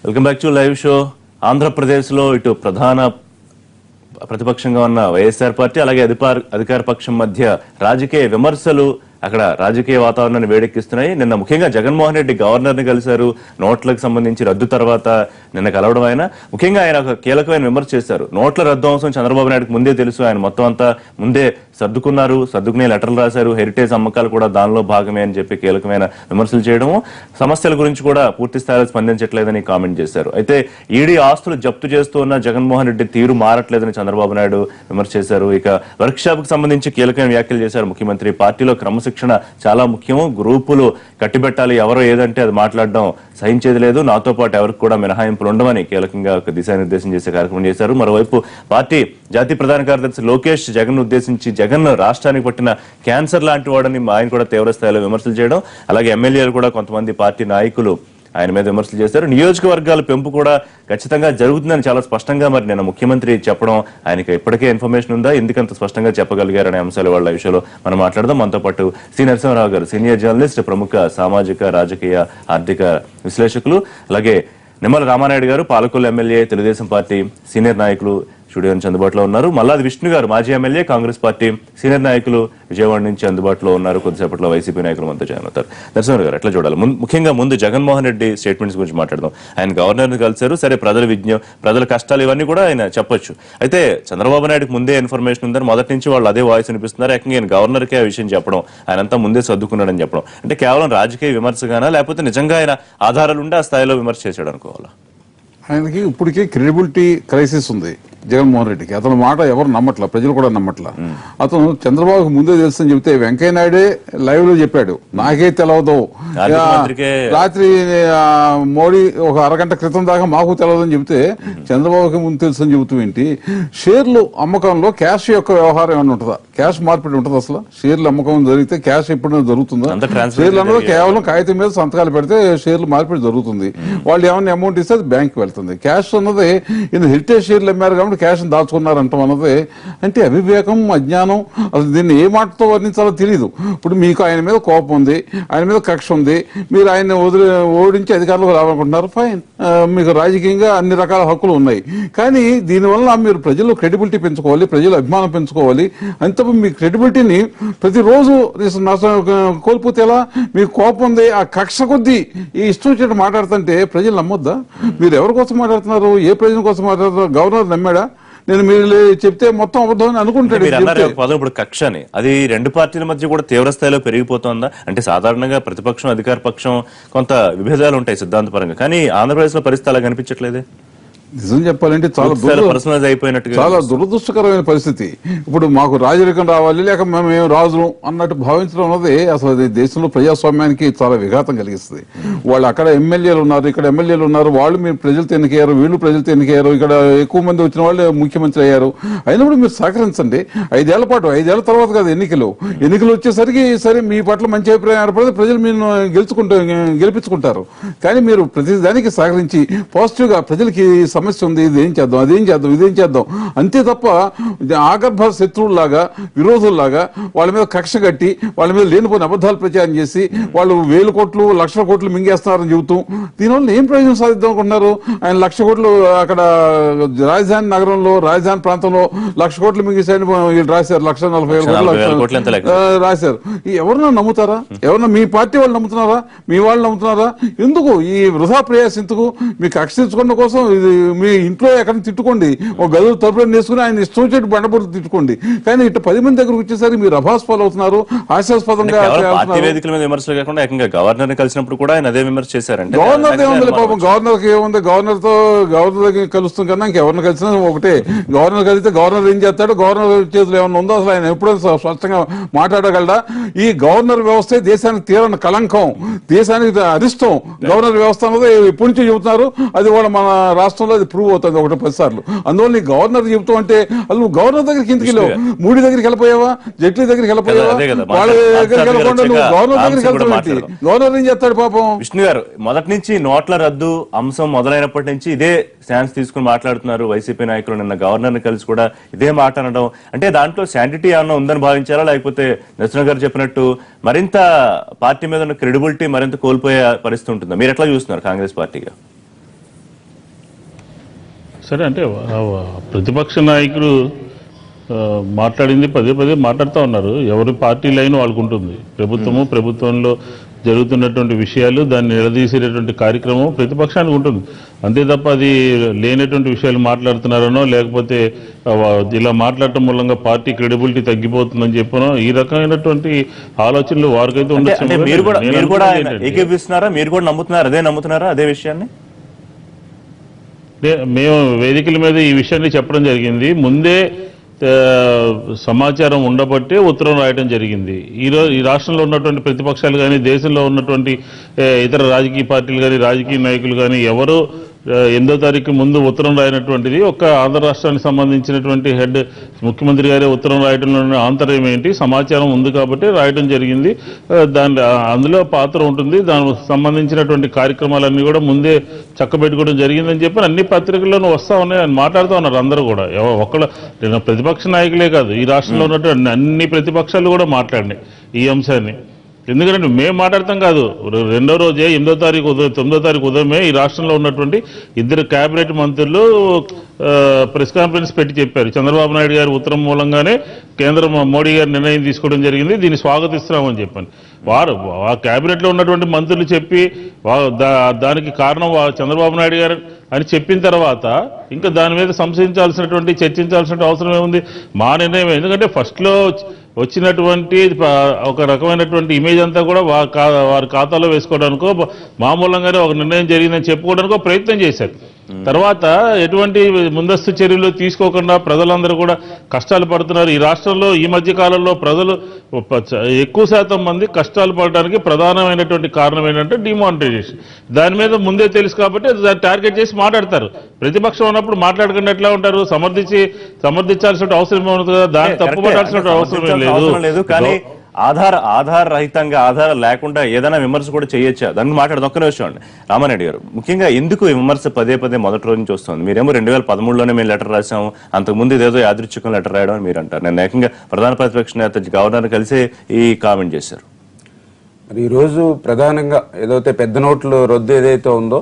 Welcome back to live show. ఆంధ్రప్రదేశ్లో ఇటు ప్రధాన ప్రతిపక్షంగా ఉన్న వైఎస్ఆర్ పార్టీ అలాగే అధికార పక్షం మధ్య రాజకీయ విమర్శలు అక్కడ రాజకీయ వాతావరణాన్ని వేడెక్కిస్తున్నాయి. నిన్న ముఖ్యంగా జగన్మోహన్ రెడ్డి గవర్నర్ని కలిశారు. నోట్లకు సంబంధించి రద్దు తర్వాత నిన్న కలవడం ఆయన ముఖ్యంగా ఆయన ఒక కీలకమైన విమర్శ చేశారు. నోట్ల రద్దు అంశం చంద్రబాబు నాయుడుకి ముందే తెలుసు. ఆయన మొత్తం అంతా ముందే సర్దుకునే లెటర్లు రాశారు. హెరిటేజ్ అమ్మకాలు కూడా దానిలో భాగమే అని చెప్పి కీలకమైన విమర్శలు చేయడము, సమస్యల గురించి కూడా పూర్తి స్థాయిలో స్పందించట్లేదని కామెంట్ చేశారు. అయితే ఈడీ ఆస్తులు జప్తు చేస్తూ ఉన్న జగన్మోహన్ రెడ్డి తీరు మారట్లేదని చంద్రబాబు నాయుడు విమర్శ చేశారు. ఇక వర్క్ షాప్ కు సంబంధించి కీలకమైన వ్యాఖ్యలు చేశారు ముఖ్యమంత్రి. పార్టీలో క్రమశిక్షణ చాలా ముఖ్యము, గ్రూపులు కట్టిబెట్టాలి, ఎవరో ఏదంటే అది మాట్లాడడం సహించేది లేదు, నాతో పాటు ఎవరికి కూడా మినహాయింపులు ఉండవని కీలకంగా ఒక దిశానిర్దేశం చేసే కార్యక్రమం చేశారు. మరోవైపు పార్టీ జాతీయ ప్రధాన కార్యదర్శి లోకేష్ జగన్ ఉద్దేశించి జగన్ రాష్ట్రానికి పట్టిన క్యాన్సర్ లాంటి వాడని ఆయన కూడా తీవ్ర స్థాయిలో విమర్శలు చేయడం, అలాగే ఎమ్మెల్యేలు కూడా కొంతమంది పార్టీ నాయకులు ఆయన మీద విమర్శలు చేశారు. నియోజకవర్గాల పెంపు కూడా ఖచ్చితంగా జరుగుతుందని చాలా స్పష్టంగా మరి నిన్న ముఖ్యమంత్రి చెప్పడం, ఆయనకి ఇప్పటికే ఇన్ఫర్మేషన్ ఉందా, ఎందుకంత స్పష్టంగా చెప్పగలిగారనే అంశాలు వాళ్ళ విషయంలో మనం మాట్లాడదాం. మనతో పాటు సి నరసింహారావు గారు, సీనియర్ జర్నలిస్ట్, ప్రముఖ సామాజిక రాజకీయ ఆర్థిక విశ్లేషకులు, అలాగే నిమ్మల రామానాయుడు గారు, Palakollu MLA, Telugu Desam party senior నాయకులు స్టూడియో నుంచి అందుబాటులో ఉన్నారు. మల్లాది విష్ణు గారు, మాజీ ఎమ్మెల్యే, కాంగ్రెస్ పార్టీ సీనియర్ నాయకులు, విజయవాడ నుంచి అందుబాటులో ఉన్నారు. కొద్దిసేపట్లో వైసీపీ నాయకులు మనతో జాయిన్ అవుతారు. నరసింహ గారు, ఎట్లా చూడాలి? ముఖ్యంగా ముందు జగన్మోహన్ రెడ్డి స్టేట్మెంట్స్ గురించి మాట్లాడదాం. ఆయన గవర్నర్ని కలిశారు, సరే ప్రజల కష్టాలు ఇవన్నీ కూడా ఆయన చెప్పొచ్చు. అయితే చంద్రబాబు నాయుడుకి ముందే ఇన్ఫర్మేషన్ ఉందని మొదటి నుంచి వాళ్ళు అదే వాయిస్ వినిపిస్తున్నారు. ఏకంగా ఆయన గవర్నర్కే ఆ విషయం చెప్పడం, ఆయనంతా ముందే సర్దుకున్నాడని చెప్పడం అంటే కేవలం రాజకీయ విమర్శగానా, లేకపోతే నిజంగా ఆయన ఆధారాలు ఉంటే ఆ స్థాయిలో విమర్శ చేశాడు అనుకోవాలా? ఆయనకి ఇప్పటికీ క్రెడిబిలిటీ క్రైసిస్ ఉంది జగన్మోహన్ రెడ్డికి. అతని మాట ఎవరు నమ్మట్లా, ప్రజలు కూడా నమ్మట్లా. అతను చంద్రబాబుకి ముందే తెలుసని చెబితే వెంకయ్య నాయుడే లైవ్ లో చెప్పాడు, నాకే తెలవదు, రాత్రి మోడీ ఒక అరగంట క్రితం దాకా మాకు తెలవదని చెబితే చంద్రబాబుకి ముందు తెలుసు అని చెబుతూ ఏంటి? షేర్లు అమ్మకంలో క్యాష్ యొక్క వ్యవహారం ఏమైనా ఉంటుందా? క్యాష్ మార్పిడి ఉంటుంది అసలు? షేర్లు అమ్మకం జరిగితే క్యాష్ ఎప్పుడైనా జరుగుతుందా? షేర్లు అన్నది కేవలం కాగితం మీద సంతకాలు పెడితే షేర్లు మార్పిడి జరుగుతుంది. వాళ్ళు ఏమైనా అమౌంట్ ఇస్తే అది బ్యాంక్ వెళ్తుంది. క్యాష్ అన్నది హెరిటేజ్ షేర్లు అమ్మారు కాబట్టి క్యాష్ దాచుకున్నారంటాం అన్నది అంటే అవివేకం, అజ్ఞానం. అసలు దీన్ని ఏ మాటతో వర్ణించాలో తెలియదు. ఇప్పుడు మీకు ఆయన మీద కోపం ఉంది, ఆయన మీద కక్ష ఉంది, మీరు ఆయన ఓడించి అధికారంలోకి రావాలనుకుంటున్నారు, ఫైన్, మీకు రాజకీయంగా అన్ని రకాల హక్కులు ఉన్నాయి. కానీ దీనివల్ల మీరు ప్రజలు క్రెడిబిలిటీ పెంచుకోవాలి, ప్రజలు అభిమానం పెంచుకోవాలి. అంత మీ క్రెడిబిలిటీని ప్రతిరోజు కోల్పోతే ఎలా? మీకు కోపం ఉంది, ఆ కక్ష కొద్దీ ఈ ఇష్టం వచ్చినట్టు మాట్లాడుతుంటే ప్రజలు నమ్మొద్దా? మీరు ఎవరి కోసం మాట్లాడుతున్నారు? ఏ ప్రజల కోసం మాట్లాడుతున్నారు? గవర్నర్ నమ్మాడా? నేను మీరు చెప్తే మొత్తం అబద్ధం అని అనుకుంటాడు. ఇప్పుడు కక్ష అని అది రెండు పార్టీల మధ్య కూడా తీవ్ర స్థాయిలో పెరిగిపోతుందా? అంటే సాధారణంగా ప్రతిపక్షం అధికార పక్షం కొంత విభేదాలు ఉంటాయి సిద్ధాంతపరంగా, కానీ ఆంధ్రప్రదేశ్ లో పరిస్థితి అలా కనిపించట్లేదే. నిజం చెప్పాలంటే చాలా దురదృష్టకరమైన పరిస్థితి. ఇప్పుడు మాకు రాజరికం రావాలి, లేక మేము రాజులు అన్నట్టు భావించడం అన్నది అసలు దేశంలో ప్రజాస్వామ్యానికి చాలా విఘాతం కలిగిస్తుంది. వాళ్ళు అక్కడ ఎమ్మెల్యేలు ఉన్నారు, ఇక్కడ ఎమ్మెల్యేలు ఉన్నారు, వాళ్ళు మీరు ప్రజలతో ఎన్నికయ్యారు, వీళ్ళు ప్రజలతో ఎన్నికయ్యారు, ఇక్కడ ఎక్కువ మంది వచ్చిన వాళ్ళు ముఖ్యమంత్రి అయ్యారు. అయినప్పుడు మీరు సహకరించండి. 5 ఏళ్ల పాటు, 5 ఏళ్ల తర్వాత కాదు ఎన్నికలు వచ్చేసరికి సరే మీ పట్ల మంచి అభిప్రాయం ఏర్పడితే ప్రజలు మీరు గెలిపించుకుంటారు. కానీ మీరు ప్రతి దానికి సహకరించి పాజిటివ్ గా ప్రజలకి సమస్య ఉంది, ఇదేం చేద్దాం, ఇదేం చేద్దాం అంతే తప్ప ఆగర్భ శత్రువుల్లాగా, విరోధుల్లాగా వాళ్ళ మీద కక్ష కట్టి వాళ్ళ మీద లేనిపోయిన అబద్ధాలు ప్రచారం చేసి వాళ్ళు 1000 కోట్లు 1,00,000 కోట్లు మింగేస్తున్నారని చెబుతూ దీనివల్ల ఏం ప్రయోజనం సాధిద్దాం అనుకుంటున్నారు? ఆయన 1,00,000 కోట్లు అక్కడ రాజధాని నగరంలో, రాజధాని ప్రాంతంలో 1,00,000 కోట్లు మింగేసాయని వీళ్ళు రాశారు. 1,40,000 రాశారు. ఎవరన్నా నమ్ముతారా? ఎవరన్నా మీ పార్టీ వాళ్ళు నమ్ముతున్నారా? మీ వాళ్ళు నమ్ముతున్నారా? ఎందుకు ఈ వృధా ప్రయాసం? ఎందుకు? మీ కక్ష తెచ్చుకోవడం కోసం మీ ఇంట్లో ఎక్కడ తిట్టుకోండి, ఒక గదులు తరపున వేసుకుని ఆయన ఇష్టం వచ్చేట్టు బండపూర్తి తిట్టుకోండి. కానీ ఇట్లా 10 మంది దగ్గరకు వచ్చేసరికి మీరు అభాస్పాలు అవుతున్నారు, హాస్యాస్పదంగా. గవర్నర్ కలిసినప్పుడు కూడా ఆయన అదే విమర్శ చేశారంటే గవర్నర్ ఏముంది పాపం, గవర్నర్కి ఏముంది? గవర్నర్ దగ్గర కలుస్తాం కన్నా ఇంకెవరిని కలిసినా ఒకటే. గవర్నర్ కలిస్తే గవర్నర్ ఏం చేస్తాడు? గవర్నర్ చేతులు ఏమన్నా ఉందో? అసలు ఆయన ఎప్పుడైనా స్పష్టంగా మాట్లాడగలడా? ఈ గవర్నర్ వ్యవస్థ దేశానికి తీరని కలంకం, దేశానికి అరిష్టం. గవర్నర్ వ్యవస్థ అన్నది ఎప్పటి నుంచి చెబుతున్నారు, అది కూడా మన రాష్ట్రంలో అది ప్రూవ్ అవుతుంది 1-10 సార్లు. అందువల్ల గవర్నర్ చెబుతూ అంటే అసలు నువ్వు గవర్నర్ దగ్గరికి ఇంటికి వెళ్ళావు, మోడీ దగ్గరికి వెళ్ళిపోయావా, జైట్లీ దగ్గరికి వెళ్ళిపోయావా? వాళ్ళ దగ్గరికి వెళ్ళకుండా నువ్వు గవర్నర్ దగ్గరికి వెళ్తావు. గవర్నర్ ఏం చేస్తాడు పాపం? విష్ణు గారు, మొదటి నుంచి నోట్ల రద్దు అంశం మొదలైనప్పటి నుంచి ఇదే స్టాన్స్ తీసుకుని మాట్లాడుతున్నారు వైసీపీ నాయకులు. నిన్న గవర్నర్ ని కలిసి కూడా ఇదే మాట అనడం అంటే దాంట్లో శాంటిటీ ఏమన్నా ఉందని భావించారా, లేకపోతే నరసింహ గారు చెప్పినట్టు మరింత పార్టీ మీద ఉన్న క్రెడిబిలిటీ మరింత కోల్పోయే పరిస్థితి ఉంటుందా? మీరు ఎట్లా చూస్తున్నారు కాంగ్రెస్ పార్టీగా? సరే, అంటే ప్రతిపక్ష నాయకుడు మాట్లాడింది పదే పదే మాట్లాడుతూ ఉన్నారు. ఎవరి పార్టీ లైన్ వాళ్ళకు ఉంటుంది. ప్రభుత్వంలో జరుగుతున్నటువంటి విషయాలు దాన్ని నిలదీసేటటువంటి కార్యక్రమం ప్రతిపక్షానికి ఉంటుంది. అంతే తప్ప అది లేనటువంటి విషయాలు మాట్లాడుతున్నారనో లేకపోతే ఇలా మాట్లాడటం మూలంగా పార్టీ క్రెడిబిలిటీ తగ్గిపోతుందని చెప్పనో ఈ రకమైనటువంటి ఆలోచనలు వారికైతే ఉండొచ్చు. మీరు కూడా ఏకీపిస్తున్నారా? మీరు కూడా నమ్ముతున్నారా అదే విషయాన్ని? మేము వేదికల మీద ఈ విషయాన్ని చెప్పడం జరిగింది. ముందే సమాచారం ఉండబట్టే ఉత్తరం రాయడం జరిగింది. ఈరోజు ఈ రాష్ట్రంలో ఉన్నటువంటి ప్రతిపక్షాలు కానీ దేశంలో ఉన్నటువంటి ఇతర రాజకీయ పార్టీలు కానీ రాజకీయ నాయకులు కానీ ఎవరు 8వ తారీఖు ముందు ఉత్తరం రాయనటువంటిది ఒక ఆంధ్ర రాష్ట్రానికి సంబంధించినటువంటి హెడ్ ముఖ్యమంత్రి గారే ఉత్తరం రాయడంలో ఆంతర్యం ఏంటి, సమాచారం ఉంది కాబట్టి రాయడం జరిగింది. అందులో పాత్ర ఉంటుంది. దానికి సంబంధించినటువంటి కార్యక్రమాలన్నీ కూడా ముందే చక్కబెట్టుకోవడం జరిగిందని చెప్పి అన్ని పత్రికల్లోనూ వస్తూ ఉన్నాయి అని మాట్లాడుతూ ఉన్నారు అందరూ కూడా. ఒక్కళ్ళు ప్రతిపక్ష నాయకులే కాదు, ఈ రాష్ట్రంలో ఉన్నటువంటి అన్ని ప్రతిపక్షాలు కూడా మాట్లాడినాయి ఈ అంశాన్ని. ఎందుకంటే మేము మాట్లాడతాం కాదు, రెండో రోజే 9వ తారీఖు 9వ తారీఖు ఉదయమే ఈ రాష్ట్రంలో ఉన్నటువంటి 2 కేబినెట్ మంత్రులు ప్రెస్ కాన్ఫరెన్స్ పెట్టి చెప్పారు. చంద్రబాబు నాయుడు గారి ఉత్తరం మూలంగానే కేంద్రం మోడీ గారు నిర్ణయం తీసుకోవడం జరిగింది, దీన్ని స్వాగతిస్తున్నామని చెప్పాను. వారు ఆ కేబినెట్లో ఉన్నటువంటి మంత్రులు చెప్పి దానికి కారణం చంద్రబాబు నాయుడు గారు అని చెప్పిన తర్వాత ఇంకా దాని మీద చర్చించాల్సిన అవసరం ఏముంది? మా నిర్ణయం. ఎందుకంటే ఫస్ట్లో వచ్చినటువంటి ఒక రకమైనటువంటి ఇమేజ్ అంతా కూడా వారి ఖాతాలో వేసుకోవడానికో మామూలంగానే ఒక నిర్ణయం జరిగిందని చెప్పుకోవడానికో ప్రయత్నం చేశారు. తర్వాత ఎటువంటి ముందస్తు చర్యలు తీసుకోకుండా ప్రజలందరూ కూడా కష్టాలు పడుతున్నారు. ఈ రాష్ట్రంలో ఈ మధ్య కాలంలో ప్రజలు ఎక్కువ శాతం మంది కష్టాలు పడడానికి ప్రధానమైనటువంటి కారణం ఏంటంటే డిమానిటైజేషన్. దాని మీద ముందే తెలుసు కాబట్టి దాన్ని టార్గెట్ చేసి మాట్లాడతారు. ప్రతిపక్షం ఉన్నప్పుడు మాట్లాడకుండా ఎట్లా ఉంటారు? సమర్థించాల్సిన అవసరం ఏమవుతుంది కదా, దాన్ని తప్పుపడాల్సిన అవసరం లేదు. కానీ ఆధార రహితంగా ఆధారం లేకుండా ఏదైనా విమర్శ కూడా చేయొచ్చా? దానికి మాట్లాడదు. ఒక్క నిమిషం అండి రామారెడ్డి గారు, ముఖ్యంగా ఎందుకు విమర్శ పదే మొదటి రోజు నుంచి వస్తుంది? మీరేమో 2013లోనే మేము లెటర్ రాసాము, అంతకుముందు ఇదేదో యాదృచ్ఛికం లెటర్ రాయడం అని మీరు అంటారు. నేను ఏకంగా ప్రధాన ప్రతిపక్ష నేత గవర్నర్ కలిసి ఈ కామెంట్ చేశారు. మరి ఈరోజు ప్రధానంగా ఏదైతే పెద్ద నోట్లు రద్దు ఏదైతే ఉందో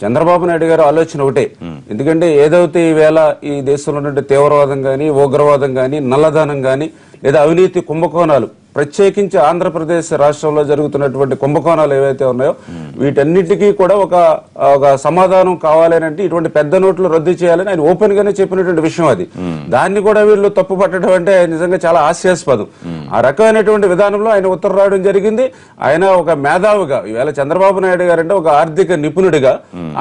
చంద్రబాబు నాయుడు గారు ఆలోచన ఒకటే. ఎందుకంటే ఏదైతే ఈవేళ ఈ దేశంలో ఉన్నటువంటి తీవ్రవాదం కానీ ఉగ్రవాదం కానీ నల్లధనం కానీ లేదా అవినీతి కుంభకోణాలు ప్రత్యేకించి ఆంధ్రప్రదేశ్ రాష్ట్రంలో జరుగుతున్నటువంటి కుంభకోణాలు ఏవైతే ఉన్నాయో వీటన్నిటికీ కూడా ఒక సమాధానం కావాలని అంటే ఇటువంటి పెద్ద నోట్లు రద్దు చేయాలని ఆయన ఓపెన్ గానే చెప్పినటువంటి విషయం అది. దాన్ని కూడా వీళ్ళు తప్పు పట్టడం అంటే నిజంగా చాలా హాస్యాస్పదం. ఆ రకమైనటువంటి విధానంలో ఆయన ఉత్తరం రాయడం జరిగింది. ఆయన ఒక మేధావిగా ఈవేళ చంద్రబాబు నాయుడు గారు అంటే ఒక ఆర్థిక నిపుణుడిగా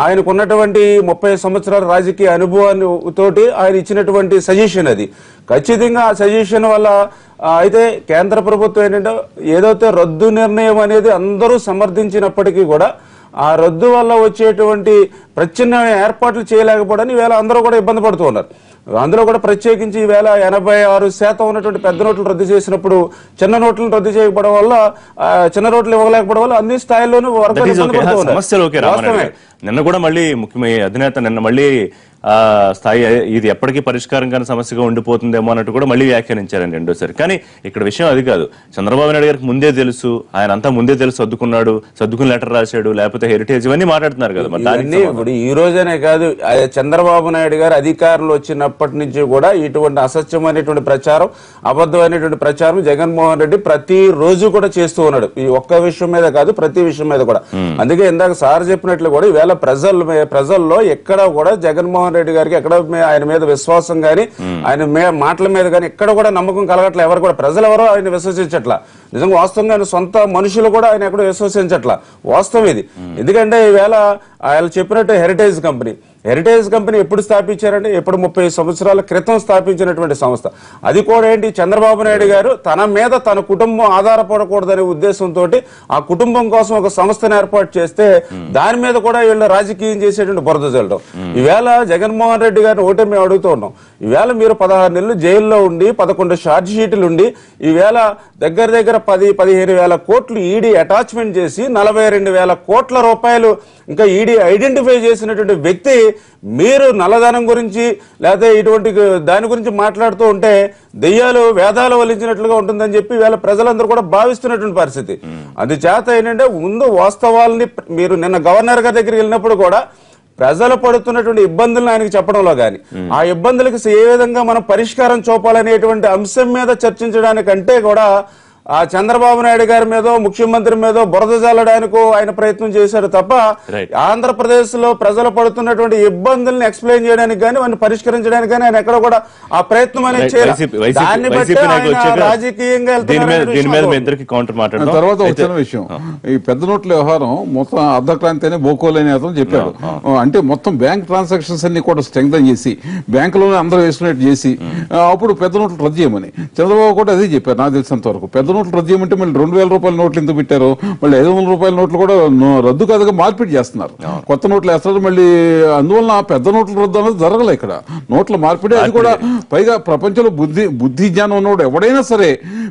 ఆయనకున్నటువంటి 30 సంవత్సరాల రాజకీయ అనుభవాన్ని తోటి ఆయన ఇచ్చినటువంటి సజెషన్ అది. ఖచ్చితంగా ఆ సజెషన్ వల్ల అయితే కేంద్ర ప్రభుత్వం ఏంటంటే ఏదైతే రద్దు నిర్ణయం అనేది అందరూ సమర్థించినప్పటికీ కూడా ఆ రద్దు వల్ల వచ్చేటువంటి ప్రత్యామ్నాయ ఏర్పాట్లు చేయలేకపోవడానికి ఈవేళ అందరూ కూడా ఇబ్బంది పడుతూ ఉన్నారు. అందులో కూడా ప్రత్యేకించి ఈవేళ 86% ఉన్నటువంటి పెద్ద నోట్లు రద్దు చేసినప్పుడు చిన్న నోట్లను రద్దు చేయకపోవడం వల్ల చిన్న నోట్లు ఇవ్వలేకపోవడం వల్ల అన్ని స్థాయిల్లోనూ నిన్న కూడా మళ్ళీ ముఖ్యమైన అధినేత నిన్న మళ్ళీ స్థాయి ఇది ఎప్పటికీ పరిష్కారం కాని సమస్యగా ఉండిపోతుందేమో అన్నట్టు కూడా మళ్ళీ వ్యాఖ్యానించారండి రెండోసారి. కానీ ఇక్కడ విషయం అది కాదు. చంద్రబాబు నాయుడు గారికి ముందే తెలుసు, ఆయన అంతా ముందే తెలుసు, సర్దుకుని లెటర్ రాశాడు, లేకపోతే హెరిటేజ్ ఇవన్నీ మాట్లాడుతున్నారు కదా. ఇప్పుడు ఈ రోజనే కాదు, చంద్రబాబు నాయుడు గారు అధికారంలో వచ్చినప్పటి నుంచి కూడా ఇటువంటి అసత్యమైనటువంటి ప్రచారం, అబద్ధమైనటువంటి ప్రచారం జగన్మోహన్ రెడ్డి ప్రతి రోజు కూడా చేస్తూ ఉన్నాడు. ఈ ఒక్క విషయం మీద కాదు, ప్రతి విషయం మీద కూడా. అందుకే ఇందాక సార్ చెప్పినట్లు కూడా ఈవేళ ప్రజల్లో ఎక్కడ కూడా జగన్మోహన్ రెడ్డి గారికి ఎక్కడ ఆయన మీద విశ్వాసం గాని ఆయన మాటల మీద గాని ఎక్కడ కూడా నమ్మకం కలగట్లే. ఎవరు కూడా ప్రజలు ఎవరో ఆయన విశ్వసించట్లా. నిజంగా వాస్తవంగా ఆయన సొంత మనుషులు కూడా ఆయన ఎక్కడో విశ్వసించట్లా. వాస్తవం ఇది. ఎందుకంటే ఈవేళ ఆయన చెప్పినట్టు హెరిటేజ్ కంపెనీ ఎప్పుడు స్థాపించారంటే ఎప్పుడు 30 సంవత్సరాల క్రితం స్థాపించినటువంటి సంస్థ. అది కూడా ఏంటి, చంద్రబాబు నాయుడు గారు తన మీద తన కుటుంబం ఆధారపడకూడదనే ఉద్దేశంతో ఆ కుటుంబం కోసం ఒక సంస్థను ఏర్పాటు చేస్తే దాని మీద కూడా వీళ్ళు రాజకీయం చేసేటువంటి బురద చల్లడం. ఈవేళ జగన్మోహన్ రెడ్డి గారిని ఒకటే మేము అడుగుతూ ఉన్నాం. ఈవేళ మీరు 16 నెలలు జైల్లో ఉండి 11 ఛార్జ్ షీట్లు ఉండి ఈవేళ దగ్గర 10-15 వేల కోట్లు ఈడీ అటాచ్మెంట్ చేసి 42,000 కోట్ల రూపాయలు ఇంకా ఈడీ ఐడెంటిఫై చేసినటువంటి వ్యక్తి మీరు నల్లధనం గురించి లేకపోతే ఇటువంటి దాని గురించి మాట్లాడుతూ ఉంటే దెయ్యాలు వేదాలు వలించినట్లుగా ఉంటుందని చెప్పి వీళ్ళ ప్రజలందరూ కూడా భావిస్తున్నటువంటి పరిస్థితి. అందుచేత ఏంటంటే ముందు వాస్తవాలని మీరు నిన్న గవర్నర్ గారి దగ్గరికి వెళ్ళినప్పుడు కూడా ప్రజలు పడుతున్నటువంటి ఇబ్బందులను ఆయనకు చెప్పడంలో గాని, ఆ ఇబ్బందులకు ఏ విధంగా మనం పరిష్కారం చూపాలనేటువంటి అంశం మీద చర్చించడానికంటే కూడా ఆ చంద్రబాబు నాయుడు గారి మీదో ముఖ్యమంత్రి మీదో బురద జల్లడానికో ఆయన ప్రయత్నం చేశారు తప్ప ఆంధ్రప్రదేశ్ లో ప్రజలు పడుతున్నటువంటి ఇబ్బందులను ఎక్స్ప్లెయిన్ చేయడానికి కానీ వాటిని పరిష్కరించడానికి కానీ ఆయన ఎక్కడ కూడా ఆ ప్రయత్నం అనేది చేయాలి. దాన్ని బట్టి రాజకీయంగా తర్వాత వచ్చిన విషయం, ఈ పెద్ద నోట్ల వ్యవహారం మొత్తం అర్ధక్రాంతి అనే బోకోలేని అతను చెప్పాడు. అంటే మొత్తం బ్యాంక్ ట్రాన్సాక్షన్స్ అన్ని కూడా స్ట్రెంగ్థన్ చేసి బ్యాంకులోనే అందరూ వేసుకునేట్టు చేసి అప్పుడు పెద్ద నోట్లు రద్దు చేయమని చంద్రబాబు కూడా అదే చెప్పారు. నాకు తెలిసినంత వరకు పెద్ద నోట్లు రద్దు చేయమంటే మళ్ళీ 2000 రూపాయల నోట్లు ఎందుకు పెట్టారు, మళ్ళీ 500 రూపాయల నోట్లు కూడా రద్దు కాదుగా మార్పిడి చేస్తున్నారు, కొత్త నోట్లు వేస్తారు మళ్ళీ. అందువల్ల పెద్ద నోట్ల రద్దు అనేది జరగలే ఇక్కడ, నోట్ల మార్పిడి. అది కూడా పైగా ప్రపంచంలో బుద్ధి జ్ఞానం ఉన్నవాడు ఎవడైనా సరే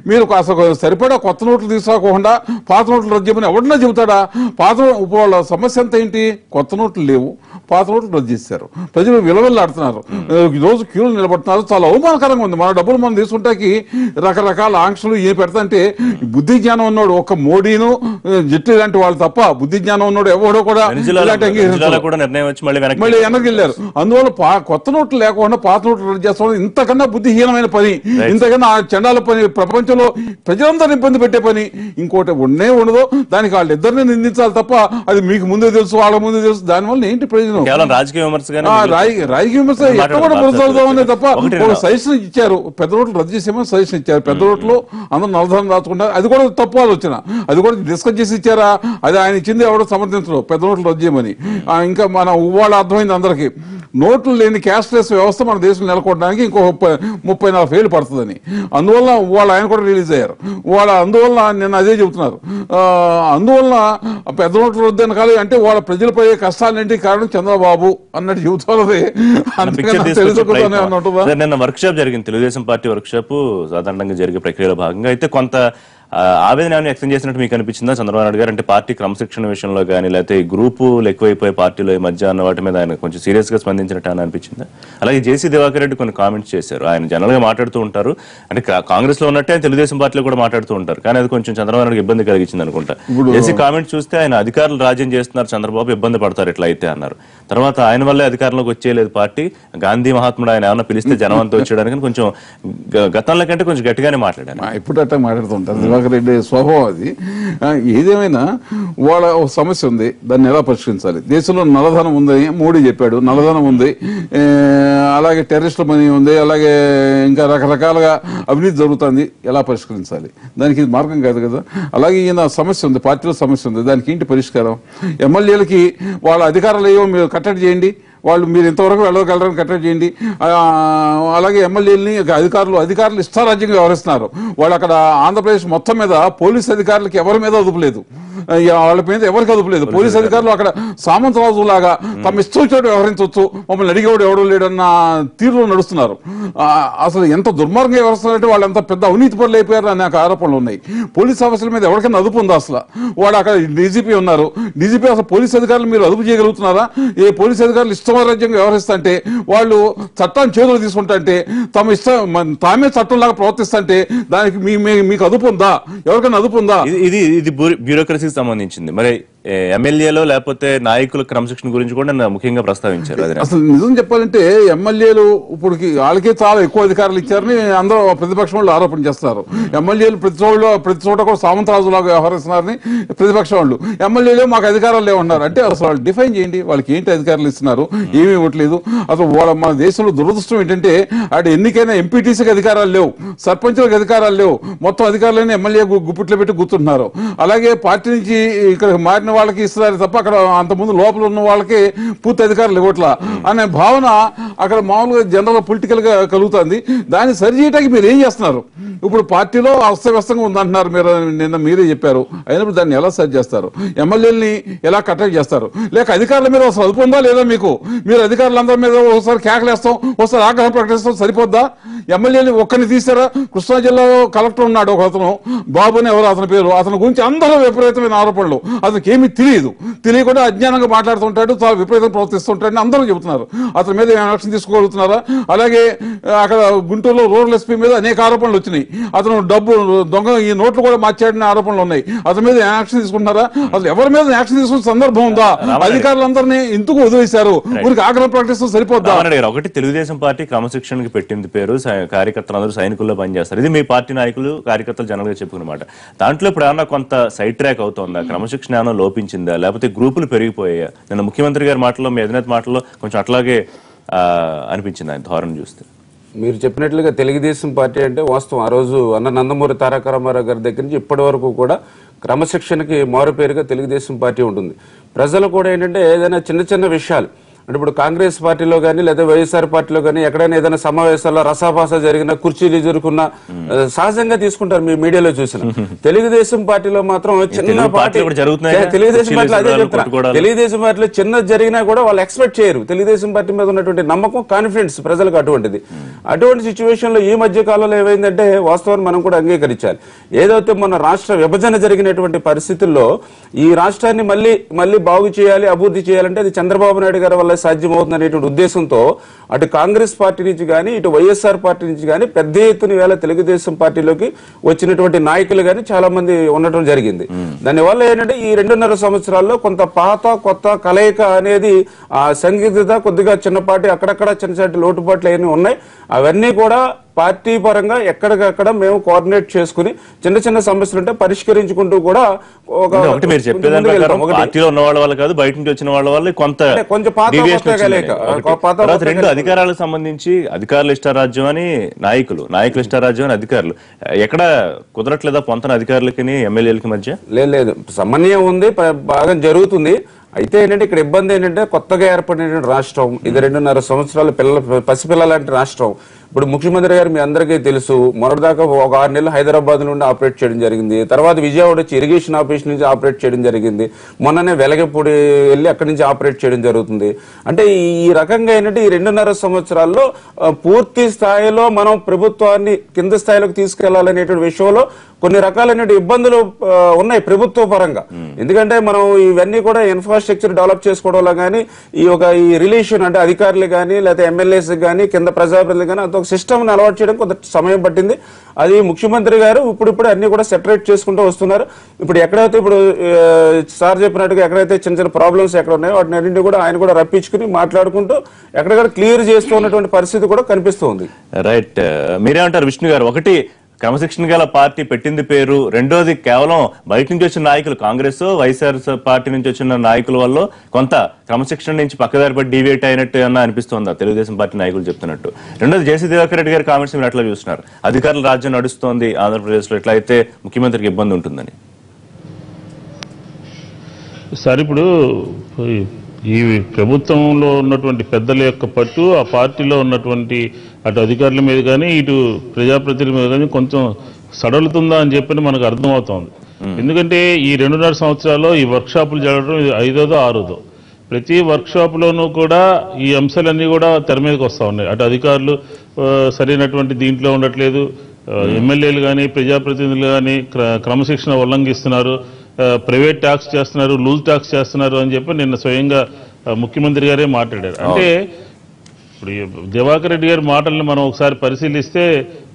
మీరు అసలు సరిపడా కొత్త నోట్లు తీసుకోకుండా పాత నోట్లు రద్దు చేయమని ఎవడన్నా చెబుతాడా? పాత వాళ్ళ సమస్య అంతా ఏంటి, కొత్త నోట్లు లేవు, పాత నోట్లు రద్దు చేశారు, ప్రజలు విలువెల్లాడుతున్నారు, ఈ రోజు క్యూలు నిలబడుతున్నారు. చాలా అవమానకరంగా ఉంది. మన డబ్బులు మనం తీసుకుంటాకి రకరకాల ఆంక్షలు ఏ పెడతాంటే బుద్ధి జ్ఞానం ఉన్నాడు ఒక మోడీను జట్టు లాంటి వాళ్ళు తప్ప బుద్ధి జ్ఞానం ఉన్నాడు ఎవడో కూడా మళ్ళీ వెనక్కి వెళ్ళారు. అందువల్ల కొత్త నోట్లు లేకుండా పాత నోట్లు రద్దు చేస్తాం ఇంతకన్నా బుద్ధిహీనమైన పని, ఇంతకన్నా చండాల పని, ప్రపంచంలో ప్రజలందరూ ఇబ్బంది పెట్టే పని ఇంకోటి ఉండదు. దానికి వాళ్ళిద్దరిని నిందించాలి తప్ప అది మీకు ముందే తెలుసు వాళ్ళ ముందే తెలుసు, దానివల్ల ఏంటి ప్రయోజనం? రాజకీయ విమర్శ ఎక్కడ కూడా బురదలుదామనే తప్ప ఒక సజెషన్ ఇచ్చారు, పెద్ద రోడ్లు రద్దు చేసేమని సజెషన్ ఇచ్చారు. పెద్ద రోడ్లు అందరూ నలధనం దాచుకుంటారు, అది కూడా తప్పు ఆలోచన, అది కూడా డిస్కస్ చేసి ఇచ్చారా? అది ఆయన ఇచ్చింది ఎవడో సమర్థించరు పెద్ద నోట్లు రద్దు చేయమని. ఇంకా మన ఉవ్వాళ్ళ అర్థమైంది అందరికీ, నోట్లు లేని క్యాష్లెస్ వ్యవస్థ మన దేశం నెలకొట్టడానికి ఇంకో 30-40 ఏళ్ళు పడుతుందని. అందువల్ల వాళ్ళు ఆయన కూడా రిలీజ్ అయ్యారు. అందువల్ల నిన్న అదే చెబుతున్నారు. అందువల్ల పెద్ద నోట్లు రద్దు అని కాదు అంటే వాళ్ళ ప్రజలపై కష్టాలేంటి కారణం చంద్రబాబు అన్నట్టు చెబుతున్నది. నిన్న వర్క్ షాప్ జరిగింది, తెలుగుదేశం పార్టీ వర్క్ షాప్ సాధారణంగా జరిగే ప్రక్రియలో భాగంగా అయితే కొంత ఆవేదన వ్యక్తం చేసినట్టు మీకు అనిపించిందా చంద్రబాబు నాయుడు గారు? అంటే పార్టీ క్రమశిక్షణ విషయంలో కానీ లేకపోతే ఈ గ్రూపులు ఎక్కువైపోయి పార్టీలో ఈ మధ్య అన్న వాటి మీద ఆయన కొంచెం సీరియస్ గా స్పందించినట్టు అని అనిపించిందా? అలాగే జేసీ దివాకర్ రెడ్డి కొన్ని కామెంట్స్ చేశారు. ఆయన జనరల్ గా మాట్లాడుతూ ఉంటారు, అంటే కాంగ్రెస్ లో ఉన్నట్టే తెలుగుదేశం పార్టీలో కూడా మాట్లాడుతూ ఉంటారు, కానీ అది కొంచెం చంద్రబాబు నాయుడు ఇబ్బంది కలిగించింది అనుకుంటా. జేసీ కామెంట్స్ చూస్తే ఆయన అధికారులు రాజ్యం చేస్తున్నారు, చంద్రబాబు ఇబ్బంది పడతారు ఇట్లా అయితే అన్నారు. తర్వాత ఆయన వల్లే అధికారంలోకి వచ్చేయలేదు పార్టీ, గాంధీ మహాత్ముడు ఆయన ఏమన్నా పిలిస్తే జనవంతా వచ్చేయడానికి కొంచెం గతంలో కంటే కొంచెం గట్టిగానే మాట్లాడాను. ఇప్పుడు అట్లా మాట్లాడుతుంటారు రెడ్డి స్వభావం అది. ఏదేమైనా వాళ్ళ సమస్య ఉంది, దాన్ని ఎలా పరిష్కరించాలి? దేశంలో నల్లధనం ఉందని మోడీ చెప్పాడు, నల్లధనం ఉంది, అలాగే టెర్రరిస్టుల మనీ ఉంది, అలాగే ఇంకా రకరకాలుగా అవినీతి జరుగుతుంది, ఎలా పరిష్కరించాలి? దానికి ఇది మార్గం కాదు కదా. అలాగే ఈయన సమస్య ఉంది, పార్టీలో సమస్య ఉంది, దానికి ఏంటి పరిష్కారం? ఎమ్మెల్యేలకి వాళ్ళ అధికారాలు ఏవో మీరు కట్టడి చేయండి, వాళ్ళు మీరు ఇంతవరకు వెళ్ళగలరని కట్టడి చేయండి. అలాగే ఎమ్మెల్యేలని అధికారులు ఇష్టారాజ్యంగా వ్యవహరిస్తున్నారు. వాళ్ళు అక్కడ ఆంధ్రప్రదేశ్ మొత్తం మీద పోలీస్ అధికారులకి ఎవరి మీద అదుపు లేదు, వాళ్ళ మీద ఎవరికి అదుపు లేదు. పోలీస్ అధికారులు అక్కడ సామంతరాజు లాగా తమ ఇష్టం చోటు వ్యవహరించవచ్చు, మమ్మల్ని అడిగేవాడు ఎవడో లేడన్న తీరులో నడుస్తున్నారు. అసలు ఎంత దుర్మార్గంగా వ్యవహరిస్తున్నారంటే వాళ్ళు ఎంత పెద్ద అవినీతి పనులు అయిపోయారు అనే ఆరోపణలు ఉన్నాయి. పోలీస్ ఆఫీసర్ల మీద ఎవరికైనా అదుపు ఉందా? అసలు వాడు అక్కడ డీజీపీ ఉన్నారు, డీజీపీ అసలు పోలీస్ అధికారులు మీరు అదుపు చేయగలుగుతున్నారా? ఏ పోలీస్ అధికారులు ఇష్టరాజ్యంగా వ్యవహరిస్తుంటే, వాళ్ళు చట్టాన్ని చేతులు తీసుకుంటే, తామే చట్టంలాగా ప్రవర్తిస్తుంటే దానికి మీకు అదుపు ఉందా? ఎవరికైనా అదుపు ఉందా? ఇది బ్యూరోక్రసీకి సంబంధించింది. మరి ఎమ్మెల్యేలో లేకపోతే నాయకుల క్రమశిక్షణ గురించి కూడా ముఖ్యంగా ప్రస్తావించారు. అసలు నిజం చెప్పాలంటే ఎమ్మెల్యేలు ఇప్పుడు వాళ్ళకే చాలా ఎక్కువ అధికారులు ఇచ్చారని అందరూ ప్రతిపక్షం వాళ్ళు ఆరోపణ చేస్తున్నారు. ఎమ్మెల్యేలు ప్రతి చోట కూడా సామంతరాజులాగా వ్యవహరిస్తున్నారని ప్రతిపక్షం వాళ్ళు. ఎమ్మెల్యేలు మాకు అధికారాలు లేవన్నారు అంటే అసలు వాళ్ళు డిఫైన్ చేయండి, వాళ్ళకి ఏంటి అధికారులు ఇస్తున్నారు, ఏమీ ఇవ్వట్లేదు. అసలు మన దేశంలో దురదృష్టం ఏంటంటే అటు ఎన్నికైనా ఎంపీటీసీకి అధికారాలు లేవు, సర్పంచులకు అధికారాలు లేవు, మొత్తం అధికారులన్నీ ఎమ్మెల్యే గుప్పిట్లో పెట్టి కూర్చుంటున్నారు. అలాగే పార్టీ నుంచి ఇక్కడ మారిన వాళ్ళకి ఇస్తున్నారు తప్ప అక్కడ అంతకుముందు లోపల ఉన్న వాళ్ళకి పూర్తి అధికారులు ఇవ్వట్లా అనే భావన అక్కడ మామూలుగా జనరల్ పొలిటికల్ గా కలుగుతుంది. దాన్ని సరిచేయడానికి మీరు ఏం చేస్తున్నారు? ఇప్పుడు పార్టీలో అస్తవ్యస్తంగా ఉందంటున్నారు, నిన్న మీరే చెప్పారు. అయినప్పుడు దాన్ని ఎలా సరి చేస్తారు? ఎమ్మెల్యేలని ఎలా కట్టడి చేస్తారు? లేక అధికారుల మీద అసలు అదుపు ఉందా లేదా మీకు? మీరు అధికారులందరి మీద ఒకసారి కేకలేస్తాం, ఒకసారి ఆగ్రహం ప్రకటిస్తాం, సరిపోద్దా? ఎమ్మెల్యేని ఒక్కరిని తీసారా? కృష్ణా జిల్లాలో కలెక్టర్ ఉన్నాడు ఒక అతను, బాబు అని ఎవరు అతని పేరు, అతని గురించి అందరూ విపరీతమైన ఆరోపణలు, అతనికి ఏమీ తెలియకుండా అజ్ఞానంగా మాట్లాడుతుంటాడు, చాలా విపరీతంగా ప్రవర్తిస్తుంటాడని అందరూ చెబుతున్నారు. అతని మీద యాక్షన్ తీసుకోగలుగుతున్నారా? అలాగే అక్కడ గుంటూరులో రూరల్ ఎస్పీ మీద అనేక ఆరోపణలు వచ్చినాయి. అతను డబ్బు దొంగ ఈ నోట్లు కూడా మార్చాడని ఆరోపణలు ఉన్నాయి. అతని మీద యాక్షన్ తీసుకుంటున్నారా? అసలు ఎవరి మీద యాక్షన్ తీసుకునే సందర్భం ఉందా? అధికారులందరినీ ఎందుకు వదిలేశారు? ఊరికి ఆగ్రహం ప్రకటిస్తూ సరిపోద్దా? ఒకటి తెలుగుదేశం పార్టీ క్రమశిక్షణకి పెట్టింది పేరు, కార్యకర్తలందరూ సైనికుల్లో పనిచేస్తారు. ఇది మీ పార్టీ నాయకులు కార్యకర్తలు జనరల్ గా చెప్పుకున్నమాట. దాంట్లో ఇప్పుడు ఏమన్నా కొంత సైడ్ ట్రాక్ అవుతుందా? క్రమశిక్షణ ఏమన్నా లోపించిందా? లేకపోతే గ్రూపులు పెరిగిపోయాయా? నిన్న ముఖ్యమంత్రి గారి మాటల్లో, మీ అధినేత మాటల్లో కొంచెం అట్లాగే అనిపించింది ఆయన ధోరణి చూస్తే. మీరు చెప్పినట్లుగా తెలుగుదేశం పార్టీ అంటే వాస్తవం. ఆ రోజు అన్న నందమూరి తారక రామారావు గారి దగ్గర నుంచి ఇప్పటి వరకు కూడా క్రమశిక్షణకి మారుపేరుగా తెలుగుదేశం పార్టీ ఉంటుంది. ప్రజలు కూడా ఏంటంటే ఏదైనా చిన్న చిన్న విషయాలు అంటే ఇప్పుడు కాంగ్రెస్ పార్టీలో కానీ లేదా వైఎస్ఆర్ పార్టీలో కానీ ఎక్కడైనా ఏదైనా సమావేశాల్లో రసాభాస జరిగిన, కుర్చీలు జరుగుకున్న సహజంగా తీసుకుంటారు. మీ మీడియాలో చూసిన తెలుగుదేశం పార్టీలో మాత్రం చిన్న పార్టీ, తెలుగుదేశం పార్టీలో అదే చెప్తున్నా, తెలుగుదేశం పార్టీలో చిన్న జరిగినా కూడా వాళ్ళు ఎక్స్పెక్ట్ చేయరు. తెలుగుదేశం పార్టీ మీద ఉన్నటువంటి నమ్మకం, కాన్ఫిడెన్స్ ప్రజలకు అటువంటిది. అటువంటి సిచ్యువేషన్ లో ఈ మధ్య కాలంలో ఏమైందంటే వాస్తవాన్ని మనం కూడా అంగీకరించాలి. ఏదైతే మన రాష్ట్ర విభజన జరిగినటువంటి పరిస్థితుల్లో ఈ రాష్ట్రాన్ని మళ్ళీ బాగు చేయాలి, అభివృద్ధి చేయాలంటే అది చంద్రబాబు నాయుడు గారి వల్ల సాధ్యమవుతుంది అనేటువంటి ఉద్దేశంతో అటు కాంగ్రెస్ పార్టీ నుంచి కానీ ఇటు వైఎస్ఆర్ పార్టీ నుంచి కానీ పెద్ద ఎత్తున వేళ తెలుగుదేశం పార్టీలోకి వచ్చినటువంటి నాయకులు కానీ చాలా మంది ఉండటం జరిగింది. దానివల్ల ఏంటంటే ఈ 2.5 సంవత్సరాల్లో కొంత పాత కొత్త కలయిక అనేది ఆ సందిగ్ధత, కొద్దిగా చిన్నపాటి అక్కడక్కడ చిన్నపాటి లోటుపాట్లు అవన్నీ ఉన్నాయి. అవన్నీ కూడా పార్టీ పరంగా ఎక్కడికక్కడ మేము కోఆర్డినేట్ చేసుకుని చిన్న చిన్న సమస్యలు ఉంటే పరిష్కరించుకుంటూ కూడా మీరు చెప్పేదాన్ని పార్టీలో ఉన్న వాళ్ళ వల్ల కాదు, బయట నుంచి వచ్చిన వాళ్ళ వల్ల కొంచెం రెండు అధికారాలకు సంబంధించి అధికారుల ఇష్టారాజ్యం అని నాయకుల ఇష్టారాజ్యం అని అధికారులు ఎక్కడ కుదరట్లేదా పొంతన అధికారులకి ఎమ్మెల్యేలకి మధ్య? లేదు, సమన్వయం ఉంది, బాగా జరుగుతుంది. అయితే ఏంటంటే ఇక్కడ ఇబ్బంది ఏంటంటే కొత్తగా ఏర్పడిన రాష్ట్రం ఇది, 2.5 సంవత్సరాల పసిపిల్లలాంటి రాష్ట్రం. ఇప్పుడు ముఖ్యమంత్రి గారు మీ అందరికీ తెలుసు, మొన్నటిదాకా ఒక 6 నెలలు హైదరాబాద్ నుండి ఆపరేట్ చేయడం జరిగింది. తర్వాత విజయవాడ వచ్చి ఇరిగేషన్ ఆఫీస్ నుంచి ఆపరేట్ చేయడం జరిగింది. మొన్ననే వెలగపూడి వెళ్ళి అక్కడి నుంచి ఆపరేట్ చేయడం జరుగుతుంది. అంటే ఈ రకంగా ఏంటంటే ఈ 2.5 సంవత్సరాల్లో పూర్తి స్థాయిలో మనం ప్రభుత్వాన్ని కింద స్థాయిలోకి తీసుకెళ్లాలనేటువంటి విషయంలో కొన్ని రకాలైన ఇబ్బందులు ఉన్నాయి ప్రభుత్వ పరంగా. ఎందుకంటే మనం ఇవన్నీ కూడా ఇన్ఫ్రాస్ట్రక్చర్ డెవలప్ చేసుకోవడంలో కానీ ఈ రిలేషన్ అంటే అధికారులు కానీ లేదా ఎమ్మెల్యేస్ కానీ కింద ప్రజాప్రతినిధులు కానీ ఒక సిస్టమ్ అలవాటు చేయడం కొంత సమయం పట్టింది. అది ముఖ్యమంత్రి గారు ఇప్పుడు అన్ని కూడా సెపరేట్ చేసుకుంటూ వస్తున్నారు. ఇప్పుడు ఎక్కడైతే ఇప్పుడు సార్ చెప్పినట్టుగా ఎక్కడైతే చిన్న చిన్న ప్రాబ్లమ్స్ ఎక్కడ ఉన్నాయో వాటిని అన్నింటినీ కూడా ఆయన కూడా రప్పించుకుని మాట్లాడుకుంటూ ఎక్కడెక్కడ క్లియర్ చేస్తూ ఉన్నటువంటి పరిస్థితి కూడా కనిపిస్తుంది. రైట్, మీరేమంటారు విష్ణు గారు? ఒకటి క్రమశిక్షణ గల పార్టీ పెట్టింది పేరు, రెండోది కేవలం బయట నుంచి వచ్చిన నాయకులు, కాంగ్రెస్ వైఎస్ఆర్ పార్టీ నుంచి వచ్చిన నాయకుల వల్ల కొంత క్రమశిక్షణ నుంచి పక్కదారి పడి డీవియేట్ అయినట్టు అన్న అనిపిస్తోందా తెలుగుదేశం పార్టీ నాయకులు చెప్తున్నట్టు? రెండోది జేసీ దివాకర్ రెడ్డి గారి కామెంట్స్ మీరు ఎట్లా చూస్తున్నారు? అధికారుల రాజ్యం నడుస్తోంది ఆంధ్రప్రదేశ్ లో, ఎట్లా అయితే ముఖ్యమంత్రికి ఇబ్బంది ఉంటుందని. సార్ ఇప్పుడు ఈ ప్రభుత్వంలో ఉన్నటువంటి పెద్దల యొక్క పట్టు ఆ పార్టీలో ఉన్నటువంటి అటు అధికారుల మీద కానీ ఇటు ప్రజాప్రతినిధుల మీద కానీ కొంచెం సడలుతుందా అని చెప్పి మనకు అర్థమవుతోంది. ఎందుకంటే ఈ 2.5 సంవత్సరాల్లో ఈ వర్క్షాపులు జరగడం ఇది 5దో 6దో. ప్రతి వర్క్షాప్లోనూ కూడా ఈ అంశాలన్నీ కూడా తెర మీదకి వస్తూ ఉన్నాయి. అటు అధికారులు సరైనటువంటి దీంట్లో ఉండట్లేదు, ఎమ్మెల్యేలు కానీ ప్రజాప్రతినిధులు కానీ క్రమశిక్షణ ఉల్లంఘిస్తున్నారు, ప్రైవేట్ ట్యాక్స్ చేస్తున్నారు, లూజ్ ట్యాక్స్ చేస్తున్నారు అని చెప్పి నిన్న స్వయంగా ముఖ్యమంత్రి గారే మాట్లాడారు. అంటే ఇప్పుడు దివాకర్ రెడ్డి గారి మాటలను మనం ఒకసారి పరిశీలిస్తే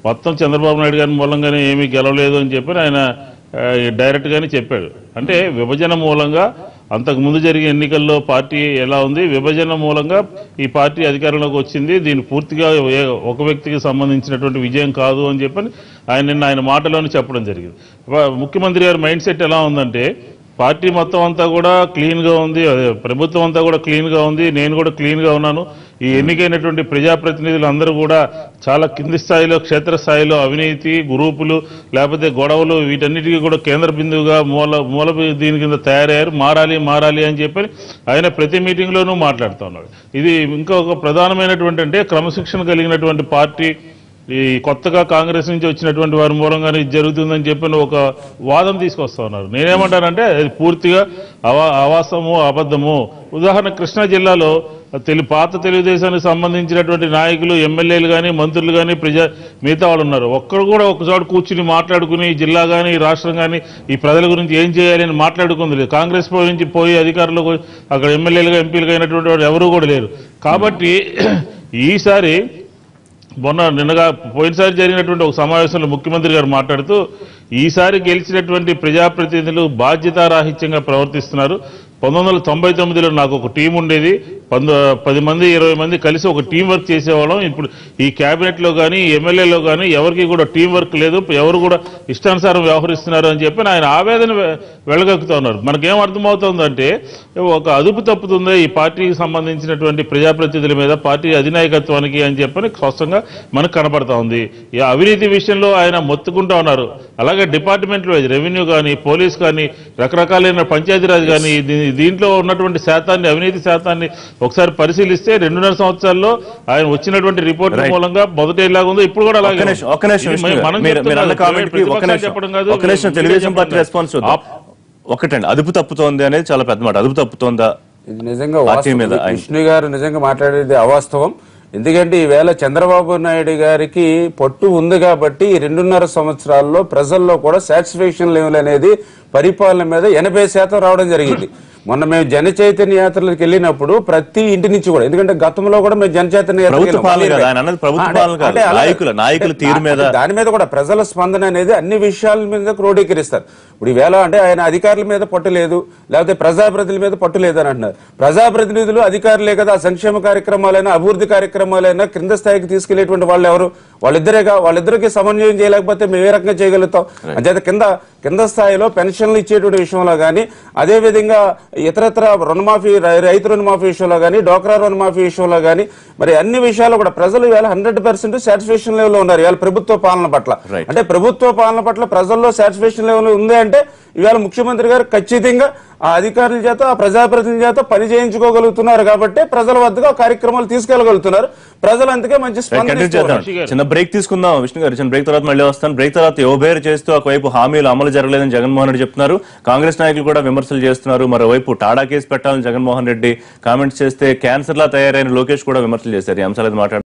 మొత్తం చంద్రబాబు నాయుడు గారి మూలంగానే ఏమీ గెలవలేదు అని చెప్పి ఆయన డైరెక్ట్గానే చెప్పాడు. అంటే విభజన మూలంగా అంతకుముందు జరిగే ఎన్నికల్లో పార్టీ ఎలా ఉంది, విభజన మూలంగా ఈ పార్టీ అధికారంలోకి వచ్చింది, దీన్ని పూర్తిగా ఒక వ్యక్తికి సంబంధించినటువంటి విజయం కాదు అని చెప్పని ఆయన మాటలోనే చెప్పడం జరిగింది. ముఖ్యమంత్రి గారి మైండ్ సెట్ ఎలా ఉందంటే పార్టీ మొత్తం అంతా కూడా క్లీన్గా ఉంది, ప్రభుత్వం అంతా కూడా క్లీన్గా ఉంది, నేను కూడా క్లీన్గా ఉన్నాను, ఈ ఎన్నికైనటువంటి ప్రజాప్రతినిధులు అందరూ కూడా చాలా కింది స్థాయిలో క్షేత్రస్థాయిలో అవినీతి గ్రూపులు లేకపోతే గొడవలు వీటన్నిటికీ కూడా కేంద్ర బిందువుగా మూల దీని కింద తయారయ్యారు, మారాలి అని చెప్పి ఆయన ప్రతి మీటింగ్లోనూ మాట్లాడుతూ ఉన్నాడు. ఇది ఇంకా ఒక ప్రధానమైనటువంటి అంటే క్రమశిక్షణ కలిగినటువంటి పార్టీ ఈ కొత్తగా కాంగ్రెస్ నుంచి వచ్చినటువంటి వారి మూలంగానే ఇది జరుగుతుందని చెప్పిన ఒక వాదం తీసుకొస్తా ఉన్నారు. నేనేమంటానంటే అది పూర్తిగా అవాస్తవము, అబద్ధము. ఉదాహరణ కృష్ణా జిల్లాలో పాత తెలుగుదేశానికి సంబంధించినటువంటి నాయకులు, ఎమ్మెల్యేలు కానీ, మంత్రులు కానీ, మిగతా వాళ్ళు ఉన్నారు. ఒక్కరు కూడా ఒకచోట కూర్చుని మాట్లాడుకుని ఈ జిల్లా కానీ, ఈ రాష్ట్రం కానీ, ఈ ప్రజల గురించి ఏం చేయాలి అని మాట్లాడుకుంది లేదు. కాంగ్రెస్ నుంచి పోయి అధికారులు అక్కడ ఎమ్మెల్యేలుగా, ఎంపీలుగా అయినటువంటి వాడు ఎవరు కూడా లేరు. కాబట్టి ఈసారి నిన్నగా పోయినసారి జరిగినటువంటి ఒక సమావేశంలో ముఖ్యమంత్రి గారు మాట్లాడుతూ ఈసారి గెలిచినటువంటి ప్రజాప్రతినిధులు బాధ్యతారాహిత్యంగా ప్రవర్తిస్తున్నారు. 1999లో నాకు ఒక టీం ఉండేది, 10 మంది 20 మంది కలిసి ఒక టీం వర్క్ చేసేవాళ్ళం. ఇప్పుడు ఈ క్యాబినెట్లో కానీ, ఎమ్మెల్యేలో కానీ ఎవరికి కూడా టీం వర్క్ లేదు, ఎవరు కూడా ఇష్టానుసారం వ్యవహరిస్తున్నారు అని చెప్పి ఆయన ఆవేదన వెళ్ళగక్కుతూ ఉన్నారు. మనకేం అర్థమవుతుందంటే ఒక అదుపు తప్పుతుందో ఈ పార్టీకి సంబంధించినటువంటి ప్రజాప్రతినిధుల మీద, పార్టీ అధినాయకత్వానికి అని చెప్పని స్పష్టంగా మనకు కనపడతా ఉంది. ఈ అవినీతి విషయంలో ఆయన మొత్తుకుంటా ఉన్నారు. అలాగే డిపార్ట్మెంట్ వైజ్ రెవెన్యూ కానీ, పోలీస్ కానీ, రకరకాలైన పంచాయతీరాజ్ కానీ దీంట్లో ఉన్నటువంటి శాతాన్ని, అవినీతి శాతాన్ని ఒకసారి పరిశీలిస్తే 2.5 సంవత్సరాల్లో ఆయన వచ్చినటువంటి రిపోర్ట్ మూలంగా మొదట ఎలాగా ఉందో ఇప్పుడు కూడా అలాగే. ఒకటండి, అదుపు తప్పుతోంది అనేది చాలా పెద్ద మాట. అదుపు తప్పుతోందా? ఇది నిజంగా విష్ణు గారు నిజంగా మాట్లాడేది అవాస్తవం. ఎందుకంటే ఈవేళ చంద్రబాబు నాయుడు గారికి పట్టు ఉంది కాబట్టి 2.5 సంవత్సరాల్లో ప్రజల్లో కూడా సాటిస్ఫాక్షన్ లెవెల్ అనేది పరిపాలన మీద 80% రావడం జరిగింది. మొన్న మేము జన చైతన్య యాత్రలకు వెళ్ళినప్పుడు ప్రతి ఇంటి నుంచి కూడా, ఎందుకంటే గతంలో కూడా మేము జన చైతన్య దాని మీద కూడా ప్రజల స్పందన అనేది అన్ని విషయాల మీద క్రోడీకరిస్తారు. ఇప్పుడు ఈవేళ అంటే ఆయన అధికారుల మీద పట్టు లేదు, లేకపోతే ప్రజాప్రతినిధుల మీద పట్టు లేదు అని అంటున్నారు. ప్రజాప్రతినిధులు అధికారులే కదా, సంక్షేమ కార్యక్రమాలైనా, అభివృద్ధి కార్యక్రమాలైనా కింద స్థాయికి తీసుకెళ్లేటువంటి వాళ్ళు ఎవరు? వాళ్ళిద్దరేగా. వాళ్ళిద్దరికి సమన్వయం చేయలేకపోతే మేము ఏ రకంగా చేయగలుగుతాం? అంచేత కింద స్థాయిలో పెన్షన్లు ఇచ్చేటువంటి విషయంలో కానీ, అదేవిధంగా ఇతరత్ర రుణమాఫీ, రైతు రుణమాఫీ విషయంలో కానీ, డోక్రా రుణమాఫీ విషయంలో కానీ, మరి అన్ని విషయాల్లో కూడా ప్రజలు ఇవాళ 100% సాటిస్ఫాక్షన్ లెవెల్ లో ఉన్నారు ఇవాళ ప్రభుత్వ పాలన పట్ల. అంటే ప్రభుత్వ పాలన పట్ల ప్రజల్లో సాటిస్ఫాక్షన్ లెవెల్ ఉంది అంటే ఇవాళ ముఖ్యమంత్రి గారు ఖచ్చితంగా ఆ అధికారుల చేత, ఆ ప్రజాప్రతినిధుల చేత పని చేయించుకోగలుగుతున్నారు కాబట్టి ప్రజల వద్దకు కార్యక్రమాలు తీసుకెళ్లగలుగుతున్నారు. ప్రజలు అందుకే మంచి స్పందన. చిన్న బ్రేక్ తీసుకుందాం విష్ణు గారు. చిన్న బ్రేక్ తర్వాత మళ్ళీ వస్తాను. బ్రేక్ తర్వాత యోబేరు చేస్తూ ఒకవైపు హామీలు అమలు జరగలేదని జగన్మోహన్ రెడ్డి చెప్తున్నారు, కాంగ్రెస్ నాయకులు కూడా విమర్శలు చేస్తున్నారు. మరోవైపు టాడా కేసు పెట్టాలని జగన్మోహన్ రెడ్డి కామెంట్స్ చేస్తే క్యాన్సర్ లా తయారైన లోకేష్ కూడా విమర్శలు చేశారు. ఈ అంశాలు మాట్లాడుతున్నారు.